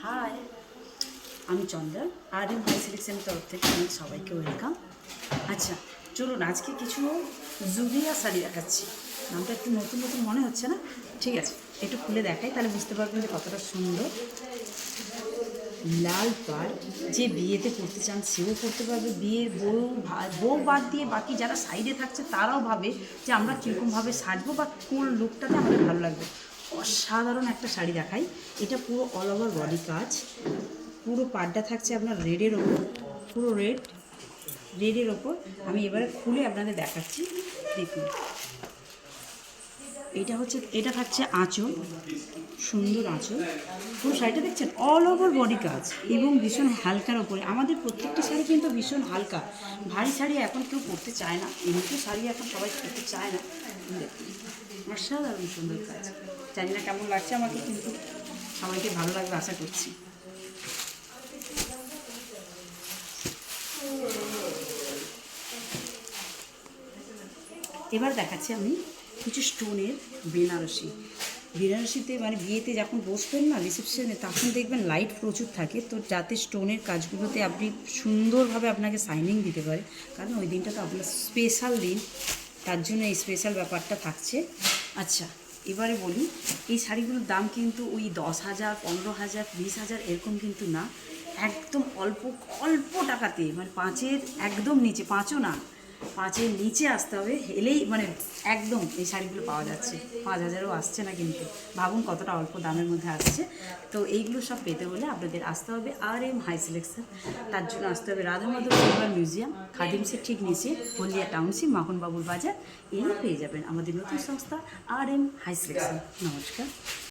High, আমি চন্দন আর M high সিলেকশনের তরফ থেকে আমি সবাইকে ওয়েলকাম। আচ্ছা, চলুন আজকে কিছু জুবিয়া শাড়ি দেখাচ্ছি। নামটা একটু নতুন নতুন মনে হচ্ছে না? ঠিক আছে, একটু খুলে দেখাই, তাহলে বুঝতে পারবেন যে কতটা সুন্দর। লাল পাড়, যে বিয়েতে পড়তে চান সেও পড়তে পারবে, বিয়ের বউ বাদ দিয়ে বাকি যারা সাইডে থাকছে তারাও ভাবে যে আমরা কীরকমভাবে সাজবো বা কোন লুকটাতে আমাদের ভালো লাগবে। অসাধারণ একটা শাড়ি দেখাই। এটা পুরো অল ওভার বডি কাজ, পুরো পাড়টা থাকছে আপনার রেডের ওপর, পুরো রেডের ওপর। আমি এবারে খুলে আপনাদের দেখাচ্ছি, দেখুন। এটা থাকছে আঁচল, সুন্দর আঁচল। পুরো শাড়িটা দেখছেন অল ওভার বডি কাজ এবং ভীষণ হালকার ওপরে। আমাদের প্রত্যেকটা শাড়ি কিন্তু ভীষণ হালকা, ভারী শাড়ি এখন কেউ পরতে চায় না, এমনিতে শাড়ি এখন সবাই পরতে চায় না। দেখুন, অসাধারণ সুন্দর কাজ। জানি না কেমন লাগছে আমাকে, কিন্তু সবাইকে ভালো লাগবে আশা করছি। এবার দেখাচ্ছি আমি কিছু স্টোনের বেনারসিতে, মানে বিয়েতে যখন বসবেন না রিসেপশনে, তখন দেখবেন লাইট প্রচুর থাকে, তো যাতে স্টোনের কাজগুলোতে আপনি সুন্দরভাবে আপনাকে শাইনিং দিতে পারে, কারণ ওই দিনটা তো আপনার স্পেশাল দিন, তার জন্য এই স্পেশাল ব্যাপারটা থাকছে। আচ্ছা, এবারে বলি, এই শাড়িগুলোর দাম কিন্তু ওই 10,000, 15,000, 20,000 এরকম কিন্তু না, একদম অল্প অল্প টাকাতে, মানে 5-এর একদম নিচে, 5ও না, 5-এর নিচে আসতে হবে, এলেই মানে একদম এই শাড়িগুলো পাওয়া যাচ্ছে। 5,000ও আসছে না, কিন্তু ভাবুন কতটা অল্প দামের মধ্যে আসছে। তো এইগুলো সব পেতে হলে আপনাদের আসতে হবে আর এম হাই সিলেকশন। তার জন্য আসতে হবে রাধা মাধব সিলভার মিউজিয়াম, খাদিমসের ঠিক নিচে, হলদিয়া টাউনশিপ, মাখনবাবুর বাজার। এই পেয়ে যাবেন আমাদের নতুন সংস্থা আর এম হাই সিলেকশন। নমস্কার।